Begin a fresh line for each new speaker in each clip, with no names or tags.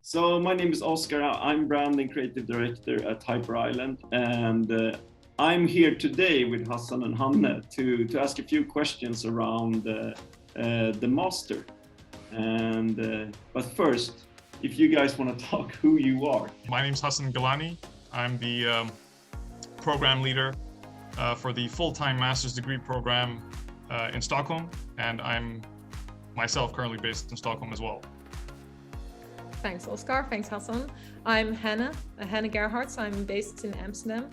So my name is Oscar. I'm brand and creative director at Hyper Island, and I'm here today with Hassan and Hanne to ask a few questions around the master. But first, if you guys want to talk who you are.
My name's Hassan Galani. I'm the program leader for the full-time master's degree program in Stockholm, and I'm myself currently based in Stockholm as well.
Thanks, Oscar. Thanks, Hassan. I'm Hanne Gerhardt. I'm based in Amsterdam,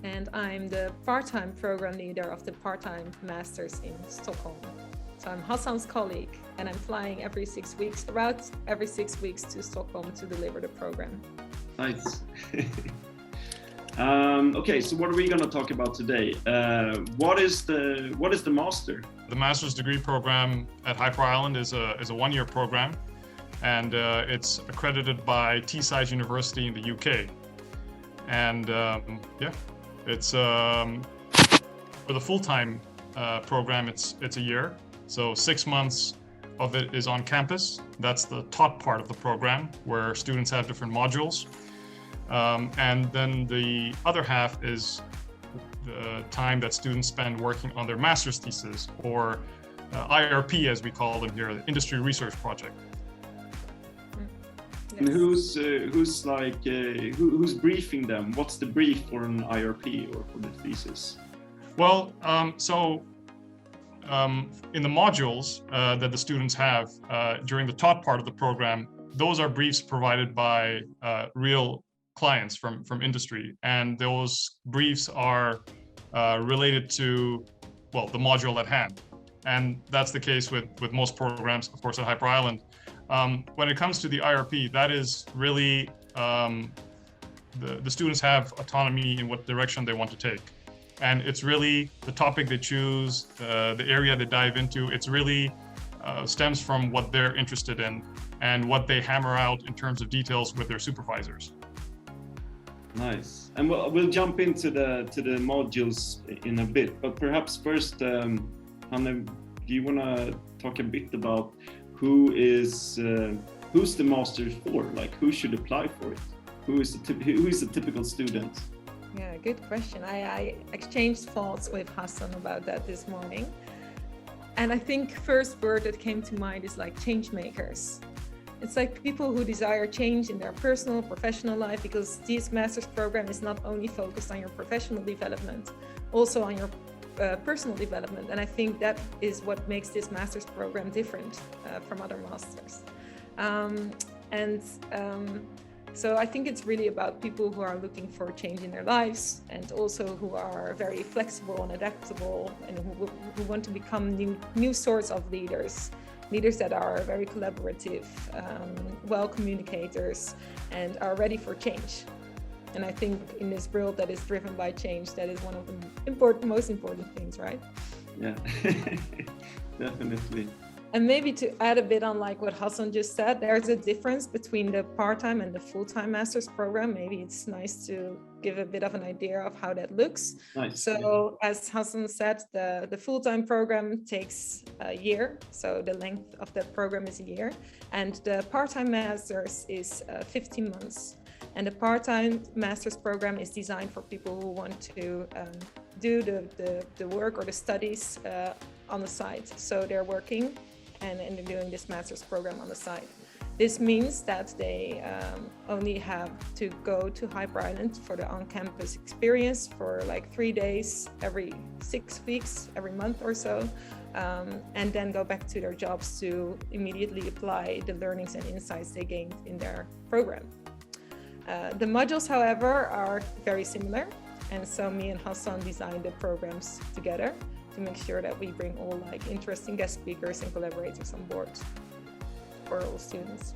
and I'm the part-time program leader of the part-time masters in Stockholm. So I'm Hassan's colleague, and I'm flying every 6 weeks, about every 6 weeks to Stockholm to deliver the program.
Nice. Okay, so what are we going to talk about today? What is the master?
The master's degree program at Hyper Island is a one-year program, and it's accredited by Teesside University in the UK. And it's for the full-time program. It's a year, so 6 months of it is on campus. That's the taught part of the program, where students have different modules. And then the other half is the time that students spend working on their master's thesis, or IRP as we call them here, the industry research project.
And who's briefing them? What's the brief for an IRP or for the thesis?
Well, in the modules that the students have during the taught part of the program, those are briefs provided by real clients from industry, and those briefs are related to, well, the module at hand. And that's the case with most programs, of course, at Hyper Island. When it comes to the IRP, that is really the students have autonomy in what direction they want to take. And it's really the topic they choose, the area they dive into. It's really stems from what they're interested in and what they hammer out in terms of details with their supervisors.
Nice. And we'll jump into the modules in a bit, but perhaps first, Hanne, do you want to talk a bit about who's the master for? Like, who should apply for it? Who is the typical student?
Yeah, good question. I exchanged thoughts with Hassan about that this morning. And I think first word that came to mind is like change makers. It's like people who desire change in their personal, professional life, because this master's program is not only focused on your professional development, also on your personal development. And I think that is what makes this master's program different from other masters. So I think it's really about people who are looking for change in their lives, and also who are very flexible and adaptable, and who want to become new sorts of leaders that are very collaborative, well communicators, and are ready for change. And I think in this world that is driven by change, that is one of the most important things, right?
Yeah, definitely.
And maybe to add a bit on like what Hassan just said, there's a difference between the part-time and the full-time master's program. Maybe it's nice to give a bit of an idea of how that looks.
Nice.
So as Hassan said, the full-time program takes a year. So the length of that program is a year. And the part-time master's is 15 months. And the part-time master's program is designed for people who want to do the work or the studies on the side. So they're working and they're doing this master's program on the side. This means that they only have to go to Hyper Island for the on-campus experience for like 3 days every 6 weeks, every month or so, and then go back to their jobs to immediately apply the learnings and insights they gained in their program. The modules, however, are very similar, and so me and Hassan designed the programs together to make sure that we bring all like interesting guest speakers and collaborators on board for all students.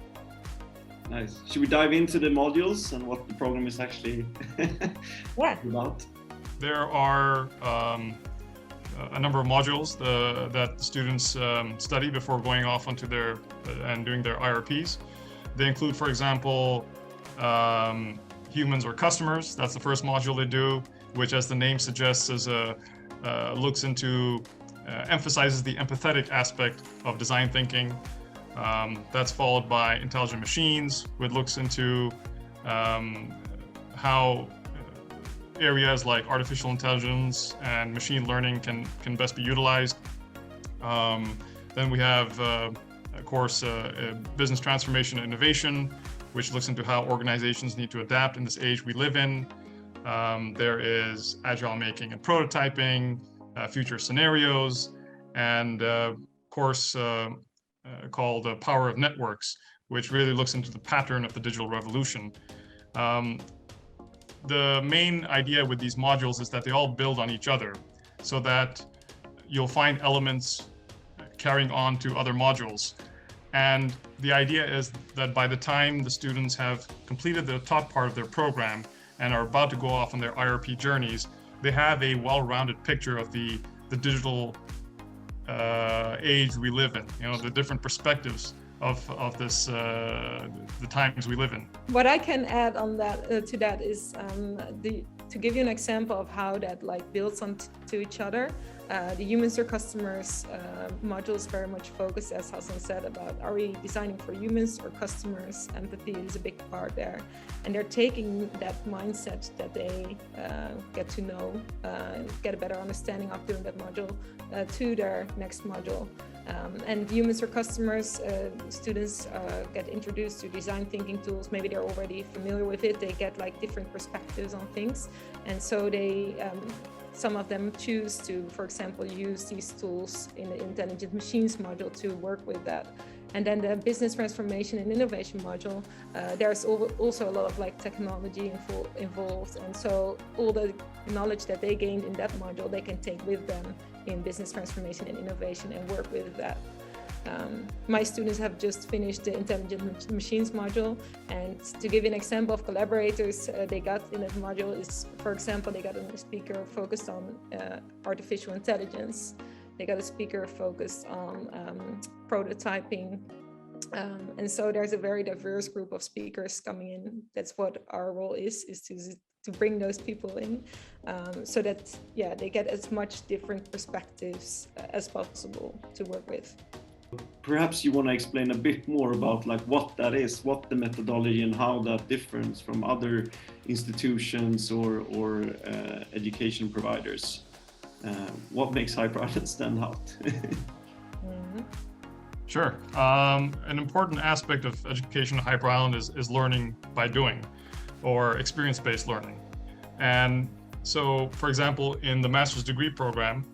Nice. Should we dive into the modules and what the program is actually about?
There are a number of modules that the students study before going off onto their and doing their IRPs. They include, for example, humans or customers. That's the first module they do, which, as the name suggests, is looks into emphasizes the empathetic aspect of design thinking. That's followed by intelligent machines, which looks into how areas like artificial intelligence and machine learning can best be utilized. Then we have, of course, business transformation and innovation, which looks into how organizations need to adapt in this age we live in. There is agile making and prototyping, future scenarios, and of course, called Power of Networks, which really looks into the pattern of the digital revolution. The main idea with these modules is that they all build on each other, so that you'll find elements carrying on to other modules. And the idea is that by the time the students have completed the top part of their program and are about to go off on their IRP journeys, they have a well-rounded picture of the digital age we live in, the different perspectives of this, the times we live in.
What I can add on that to that is to give you an example of how that builds on to each other. The humans or customers module is very much focused, as Hassan said, about are we designing for humans or customers? Empathy is a big part there. And they're taking that mindset that they get to know, get a better understanding of doing that module to their next module. And humans or customers, students get introduced to design thinking tools. Maybe they're already familiar with it. They get different perspectives on things. And so they, some of them choose to, for example, use these tools in the intelligent machines module to work with that. And then the business transformation and innovation module, there's also a lot of technology involved. And so all the knowledge that they gained in that module, they can take with them in business transformation and innovation and work with that. My students have just finished the intelligent machines module, and to give you an example of collaborators they got in that module is, for example, they got a speaker focused on artificial intelligence. They got a speaker focused on prototyping. And so there's a very diverse group of speakers coming in. That's what our role is to bring those people in so that, they get as much different perspectives as possible to work with.
Perhaps you want to explain a bit more about what that is, what the methodology and how that differs from other institutions or education providers. What makes Hyper Island stand out?
Mm-hmm.
Sure. An important aspect of education at Hyper Island is learning by doing, or experience-based learning. And so, for example, in the master's degree program,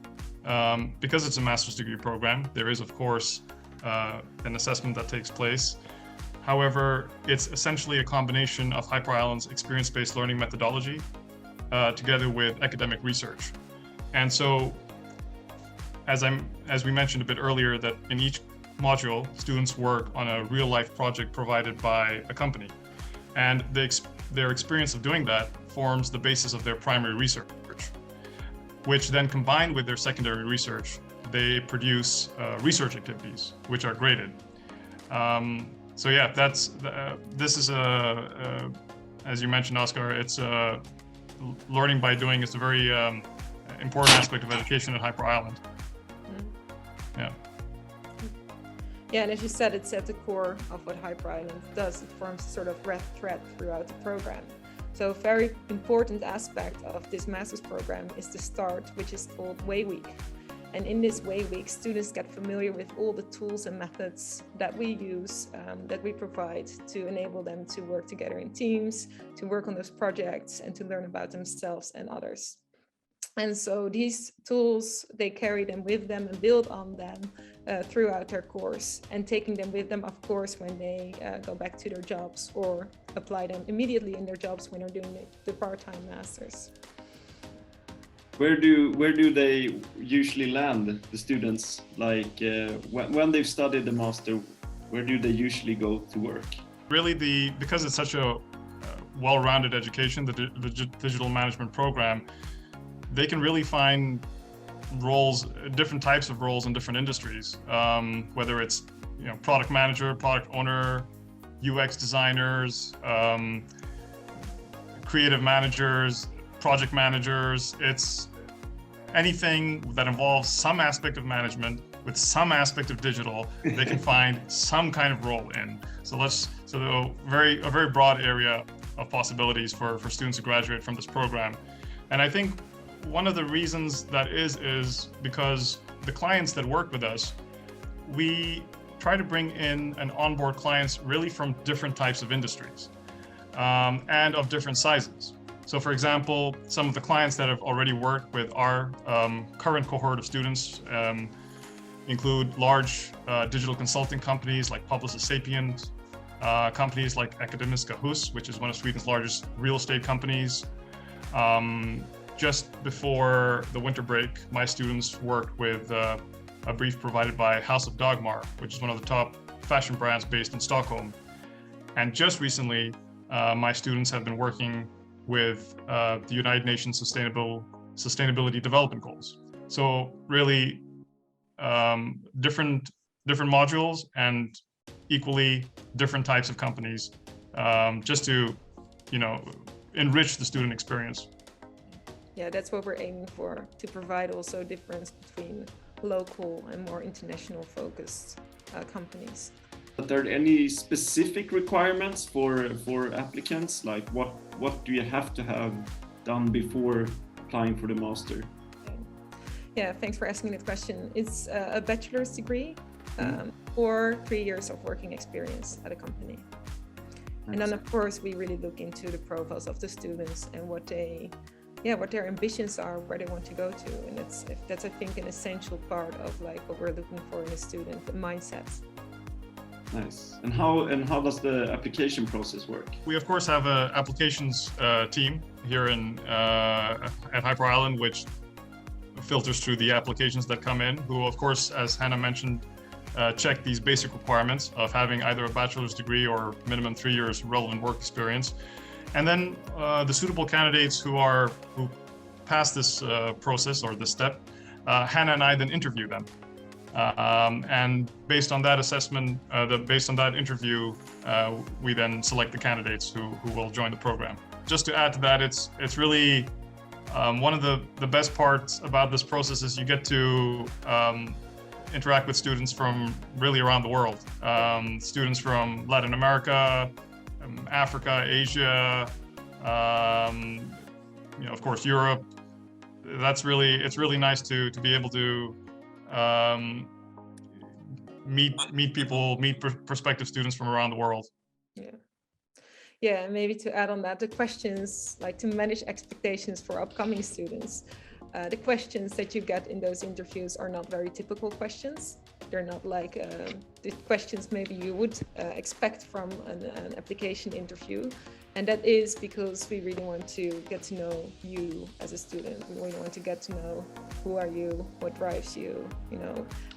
because it's a master's degree program, there is, of course, an assessment that takes place. However, it's essentially a combination of Hyper Island's experience-based learning methodology together with academic research. And so, as we mentioned a bit earlier, that in each module, students work on a real-life project provided by a company. And their experience of doing that forms the basis of their primary research, which then combined with their secondary research, they produce research activities, which are graded. So yeah, this is as you mentioned, Oscar, it's learning by doing is a very important aspect of education at Hyper Island. Yeah.
Yeah, and as you said, it's at the core of what Hyper Island does. It forms a sort of red thread throughout the program. So a very important aspect of this master's program is the start, which is called Way Week. And in this Way Week, students get familiar with all the tools and methods that we use, that we provide to enable them to work together in teams, to work on those projects, and to learn about themselves and others. And so these tools, they carry them with them and build on them throughout their course, and taking them with them, of course, when they go back to their jobs, or apply them immediately in their jobs when they're doing the part-time masters.
Where do they usually land, the students? When they've studied the master, where do they usually go to work?
Really, because it's such a well-rounded education, the digital management program, they can really find roles, different types of roles in different industries, whether it's product manager, product owner, UX designers, creative managers, project managers. anything that involves some aspect of management with some aspect of digital, they can find some kind of role in. So a very broad area of possibilities for students to graduate from this program. And I think one of the reasons that is because the clients that work with us, we try to bring in and onboard clients really from different types of industries and of different sizes. So for example, some of the clients that have already worked with our current cohort of students include large digital consulting companies like Publicis Sapient, companies like Akademiska Hus, which is one of Sweden's largest real estate companies. Just before the winter break, my students worked with a brief provided by House of Dagmar, which is one of the top fashion brands based in Stockholm. And just recently, my students have been working with the United Nations Sustainability Development Goals. So really different modules and equally different types of companies, just to, enrich the student experience.
Yeah, that's what we're aiming for, to provide also a difference between local and more international focused companies.
Are there any specific requirements for applicants? Like what do you have to have done before applying for the master?
Yeah, thanks for asking that question. It's a bachelor's degree or 3 years of working experience at a company. And then of course we really look into the profiles of the students and what their ambitions are, where they want to go to, and that's I think an essential part of like what we're looking for in a student, the mindset.
Nice. And how does the application process work?
We of course have an applications team here at Hyper Island, which filters through the applications that come in, who of course, as Hanna mentioned, check these basic requirements of having either a bachelor's degree or minimum 3 years relevant work experience. And then the suitable candidates who pass this process or this step, Hanna and I then interview them. And based on that assessment, based on that interview, we then select the candidates who will join the program. Just to add to that, it's really one of the best parts about this process is you get to interact with students from really around the world. Students from Latin America, Africa, Asia, of course Europe. It's really nice to be able to meet people, meet prospective students from around the world.
Yeah, and maybe to add on that, the questions, like to manage expectations for upcoming students, the questions that you get in those interviews are not very typical questions. They're not like the questions maybe you would expect from an application interview. And that is because we really want to get to know you as a student. We really want to get to know who are you, what drives you,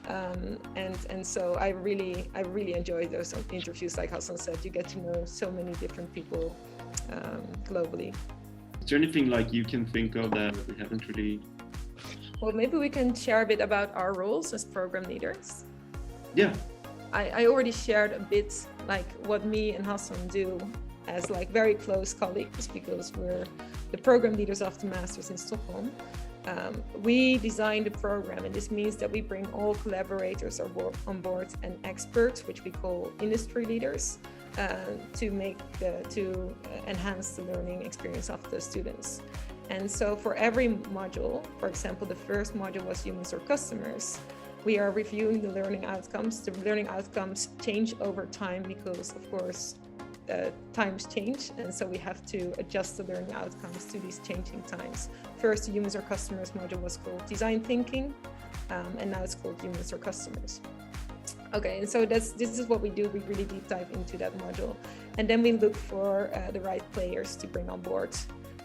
and so I really enjoy those interviews. Like Hassan said, you get to know so many different people globally.
Is there anything like you can think of that we haven't really?
Well, maybe we can share a bit about our roles as program leaders.
Yeah.
I already shared a bit like what me and Hassan do as like very close colleagues, because we're the program leaders of the Masters in Stockholm. We design the program, and this means that we bring all collaborators on board and experts, which we call industry leaders, to enhance the learning experience of the students. And so for every module, for example, the first module was humans or customers, we are reviewing the learning outcomes. The learning outcomes change over time because, of course, times change, and so we have to adjust the learning outcomes to these changing times. First, the humans or customers module was called design thinking, and now it's called humans or customers. Okay, and so this is what we do. We really deep dive into that module, and then we look for the right players to bring on board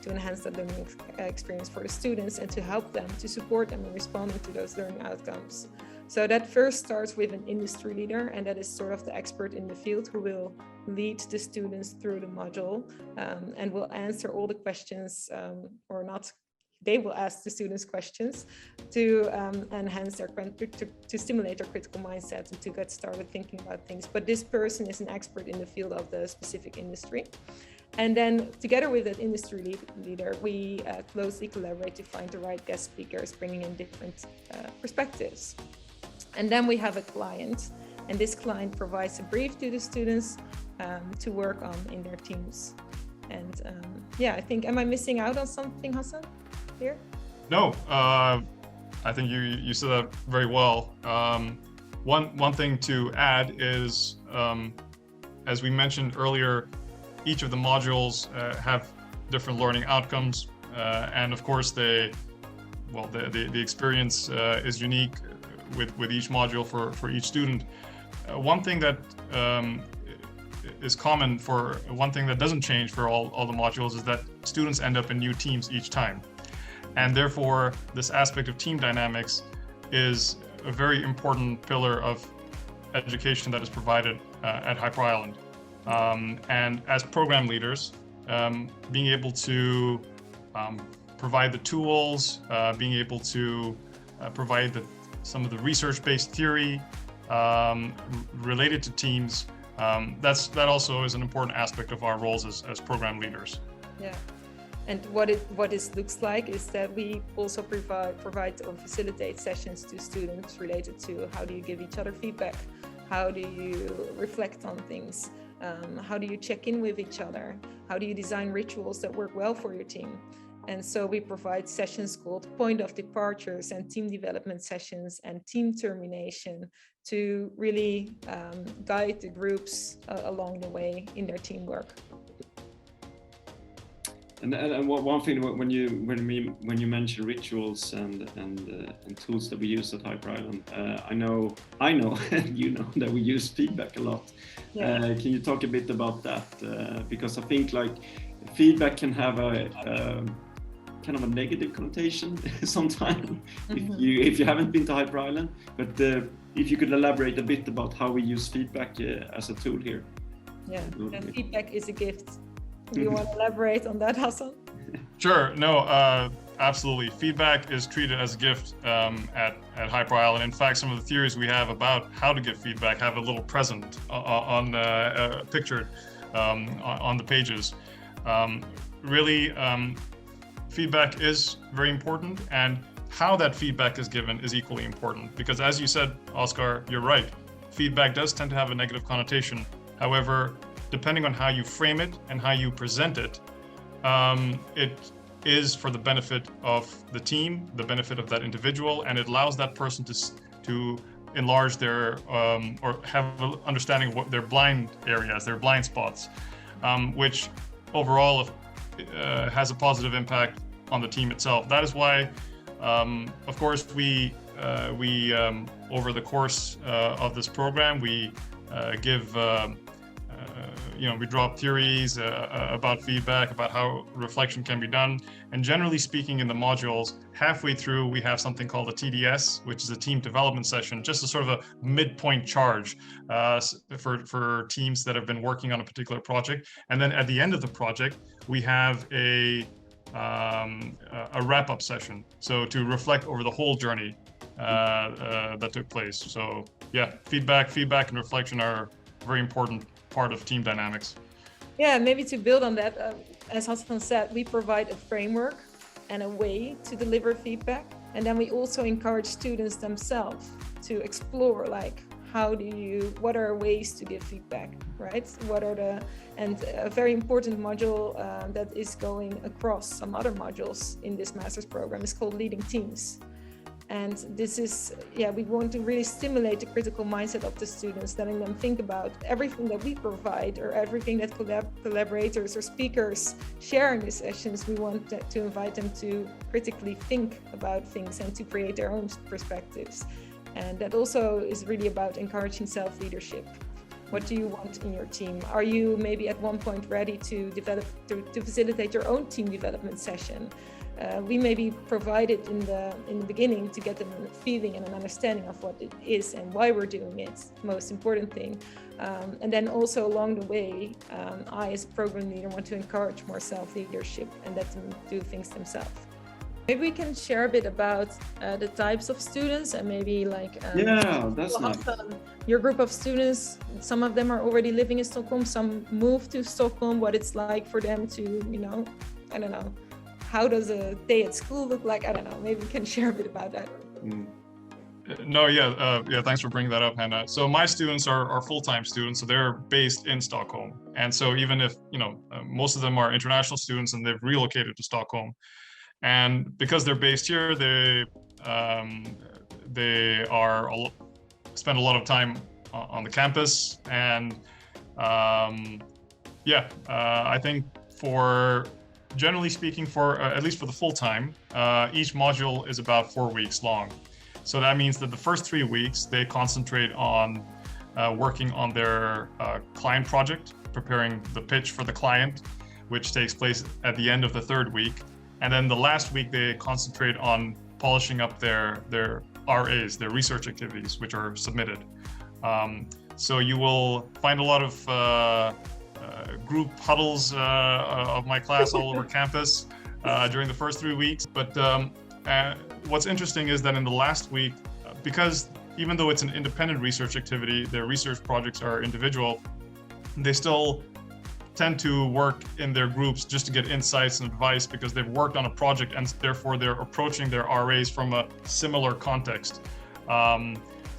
to enhance the learning experience for the students and to help them, to support them in responding to those learning outcomes. So that first starts with an industry leader, and that is sort of the expert in the field who will lead the students through the module and will answer all the questions or not. They will ask the students questions to enhance their, to stimulate their critical mindset and to get started thinking about things. But this person is an expert in the field of the specific industry. And then together with that industry leader, we closely collaborate to find the right guest speakers, bringing in different perspectives. And then we have a client, and this client provides a brief to the students to work on in their teams. And yeah, I think, am I missing out on something, Hassan, here?
No, I think you said that very well. One thing to add is, as we mentioned earlier, each of the modules have different learning outcomes, and of course the experience is unique with each module for each student. One thing that is common for one thing that doesn't change for all the modules is that students end up in new teams each time. And therefore, this aspect of team dynamics is a very important pillar of education that is provided at Hyper Island. And as program leaders, being able to provide the tools, being able to provide some of the research-based theory related to teams, that also is an important aspect of our roles as program leaders.
Yeah. And what this looks like is that we also provide or facilitate sessions to students related to how do you give each other feedback, how do you reflect on things, how do you check in with each other, how do you design rituals that work well for your team. And so we provide sessions called point of departures and team development sessions and team termination to really guide the groups along the way in their teamwork.
And one thing when you mention rituals and tools that we use at Hyper Island, I know, and you know that we use feedback a lot.
Yeah.
Can you talk a bit about that? Because I think like feedback can have a kind of a negative connotation sometimes if you haven't been to Hyper Island. But if you could elaborate a bit about how we use feedback as a tool here.
Yeah, and feedback is a gift. Do you want to elaborate on that, Hassan?
Sure. No, absolutely. Feedback is treated as a gift at Hyper Island. In fact, some of the theories we have about how to give feedback have a little present on pictured on the pages. Really, feedback is very important, and how that feedback is given is equally important. Because as you said, Oscar, you're right. Feedback does tend to have a negative connotation. However, depending on how you frame it and how you present it, it is for the benefit of the team, the benefit of that individual, and it allows that person to enlarge their or have an understanding of what their blind areas, their blind spots, which overall has a positive impact on the team itself. That is why, of course, we over the course of this program, we give we draw up theories about feedback, about how reflection can be done. And generally speaking, in the modules, halfway through, we have something called a TDS, which is a team development session, just a sort of a midpoint charge for teams that have been working on a particular project. And then at the end of the project, we have a wrap-up session, so to reflect over the whole journey that took place. So yeah, feedback and reflection are very important part of team dynamics.
Yeah, maybe to build on that, as Hassan said, we provide a framework and a way to deliver feedback, and then we also encourage students themselves to explore, like, what are ways to give feedback, right? And a very important module that is going across some other modules in this master's program is called Leading Teams. And this is, we want to really stimulate the critical mindset of the students, letting them think about everything that we provide or everything that collaborators or speakers share in these sessions. We want to invite them to critically think about things and to create their own perspectives. And that also is really about encouraging self-leadership. What do you want in your team? Are you maybe at one point ready to facilitate your own team development session? We maybe provide it in the beginning to get them a feeling and an understanding of what it is and why we're doing it, most important thing. And then also along the way, I as a program leader want to encourage more self-leadership and let them do things themselves. Maybe we can share a bit about the types of students and maybe like
yeah, that's nice.
Your group of students, some of them are already living in Stockholm, some moved to Stockholm, what it's like for them to, you know, I don't know, how does a day at school look like? I don't know, maybe we can share a bit about that.
No, yeah, thanks for bringing that up, Hanna. So my students are full-time students, so they're based in Stockholm. And so even if, you know, most of them are international students and they've relocated to Stockholm, and because they're based here, they spend a lot of time on the campus. And I think generally speaking, for at least for the full time, each module is about 4 weeks long. So that means that the first 3 weeks they concentrate on working on their client project, preparing the pitch for the client, which takes place at the end of the 3rd week. And then the last week they concentrate on polishing up their RAs, their research activities, which are submitted. So you will find a lot of group huddles of my class all over campus during the first 3 weeks. But what's interesting is that in the last week, because even though it's an independent research activity, their research projects are individual, they still tend to work in their groups just to get insights and advice because they've worked on a project and therefore they're approaching their RAs from a similar context. So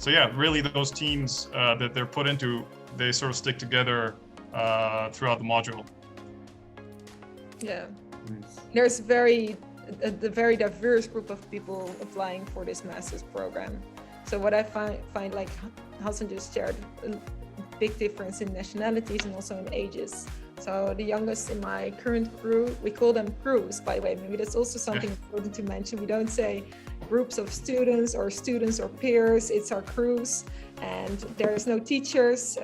yeah, really those teams that they're put into, they sort of stick together throughout the module.
Yeah, there's a very diverse group of people applying for this master's program. So what I find like Hassan just shared, a big difference in nationalities and also in ages. So the youngest in my current crew, we call them crews, by the way. Maybe that's also something important to mention. We don't say groups of students or peers, it's our crews. And there's no teachers.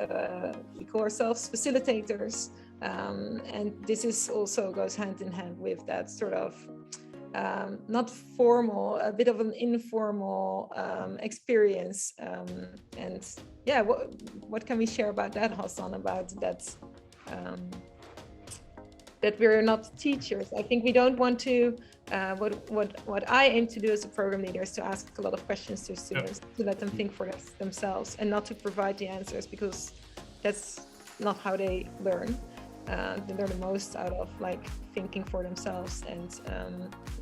We call ourselves facilitators. And this is also goes hand in hand with that sort of not formal, a bit of an informal experience. And yeah, what can we share about that, Hassan, about that? That we're not teachers. I think we don't want to. What I aim to do as a program leader is to ask a lot of questions to students, to let them think for themselves, and not to provide the answers, because that's not how they learn. They learn the most out of like thinking for themselves and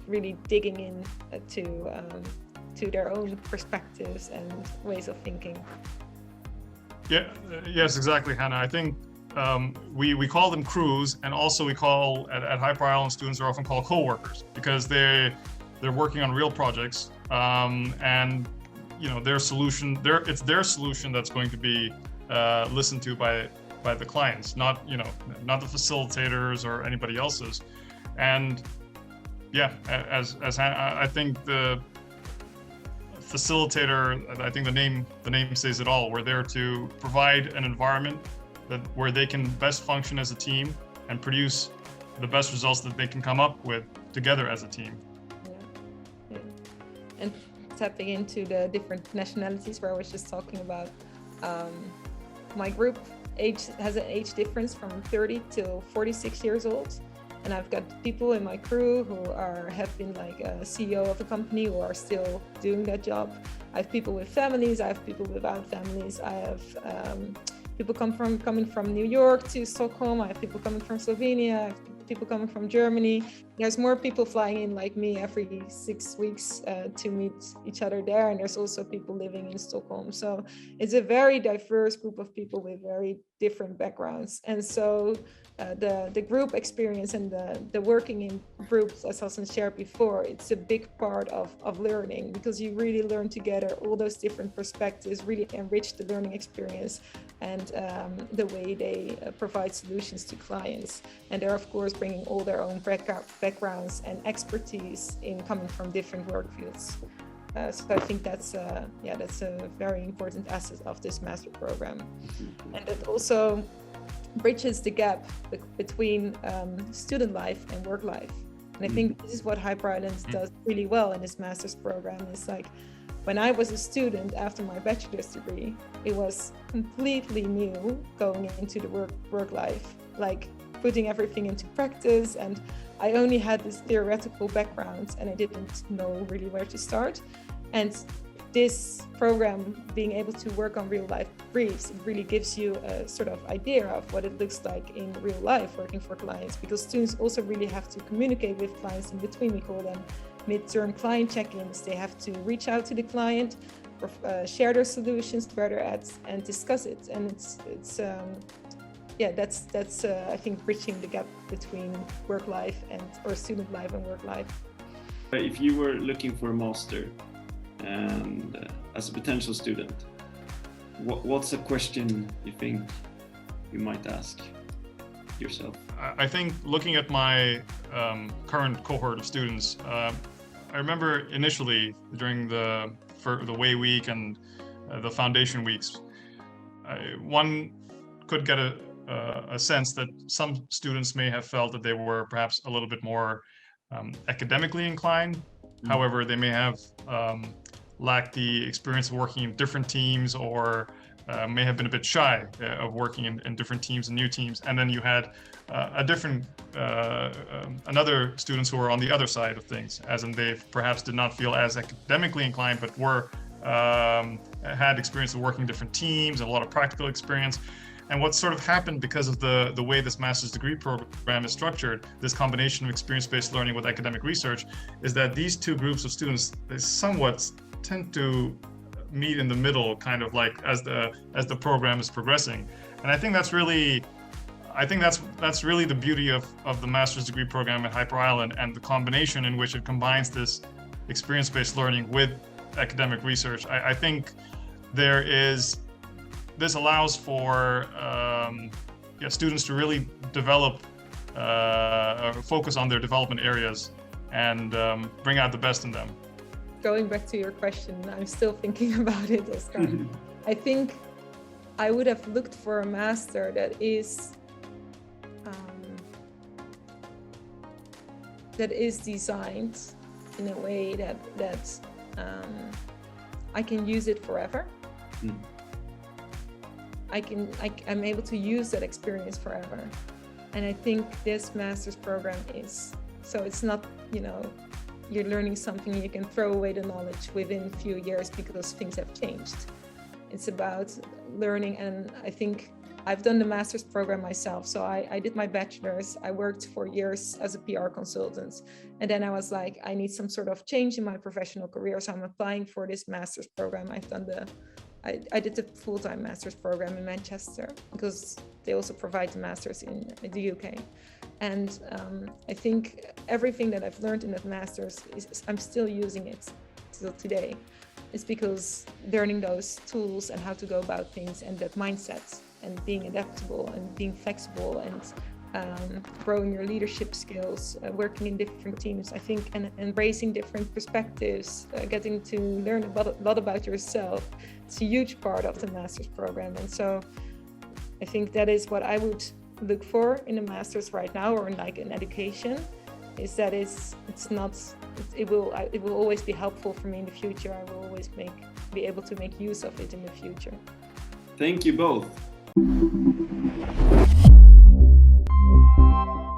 really digging in to their own perspectives and ways of thinking.
Yeah. Yes, exactly, Hanna. I think. We call them crews, and also we call at High Power Island students are often called co-workers because they're working on real projects, and you know it's their solution that's going to be listened to by the clients, not the facilitators or anybody else's. And yeah, as I think the facilitator, I think the name says it all. We're there to provide an environment where they can best function as a team and produce the best results that they can come up with together as a team.
Yeah. And tapping into the different nationalities where I was just talking about, my group has an age difference from 30 to 46 years old. And I've got people in my crew who have been like a CEO of a company who are still doing that job. I have people with families, I have people without families, I have people coming from New York to Stockholm. I have people coming from Slovenia. I have people coming from Germany. There's more people flying in like me every 6 weeks to meet each other there. And there's also people living in Stockholm. So it's a very diverse group of people with very different backgrounds. And so the group experience and the working in groups, as Hassan shared before, it's a big part of learning, because you really learn together all those different perspectives, really enrich the learning experience and the way they provide solutions to clients. And they're of course bringing all their own backgrounds and expertise in coming from different work fields. So I think that's a very important asset of this master program. And it also bridges the gap between student life and work life. And I think this is what High Power Island does really well in this master's program. It's like, when I was a student after my bachelor's degree, it was completely new going into the work life. Like putting everything into practice. And I only had this theoretical background and I didn't know really where to start. And this program, being able to work on real life briefs, it really gives you a sort of idea of what it looks like in real life working for clients, because students also really have to communicate with clients in between. We call them midterm client check-ins. They have to reach out to the client, share their solutions, where they're at, and discuss it. And that's I think bridging the gap between work life or student life and work life.
If you were looking for a master and as a potential student, what's a question you think you might ask yourself?
I think looking at my current cohort of students, I remember initially during the Way Week and the Foundation Weeks, one could get a sense that some students may have felt that they were perhaps a little bit more academically inclined. However, they may have lacked the experience of working in different teams, or may have been a bit shy of working in different teams and new teams. And then you had another students who were on the other side of things, as in they perhaps did not feel as academically inclined, but were had experience of working in different teams and a lot of practical experience. And what sort of happened because of the way this master's degree program is structured, this combination of experience-based learning with academic research, is that these two groups of students, they somewhat tend to meet in the middle, kind of like as the program is progressing. And I think that's really the beauty of the master's degree program at Hyper Island, and the combination in which it combines this experience-based learning with academic research. I think this allows for students to really develop, focus on their development areas and bring out the best in them.
Going back to your question, I'm still thinking about it, Oscar. I think I would have looked for a master that is designed in a way that I can use it forever. I'm able to use that experience forever. And I think this master's program is, so it's not, you're learning something, you can throw away the knowledge within a few years because things have changed. It's about learning, and I think I've done the master's program myself. So I did my bachelor's, I worked for years as a PR consultant. And then I was like, I need some sort of change in my professional career. So I'm applying for this master's program. I did the full-time master's program in Manchester because they also provide the master's in the UK. And I think everything that I've learned in that master's, I'm still using it till today. It's because learning those tools and how to go about things, and that mindset, and being adaptable and being flexible, and growing your leadership skills, working in different teams, I think, and embracing different perspectives, getting to learn a lot about yourself. It's a huge part of the master's program. And so I think that is what I would look for in a master's right now, or in like an education, is that it will always be helpful for me in the future. I will always be able to make use of it in the future.
Thank you both.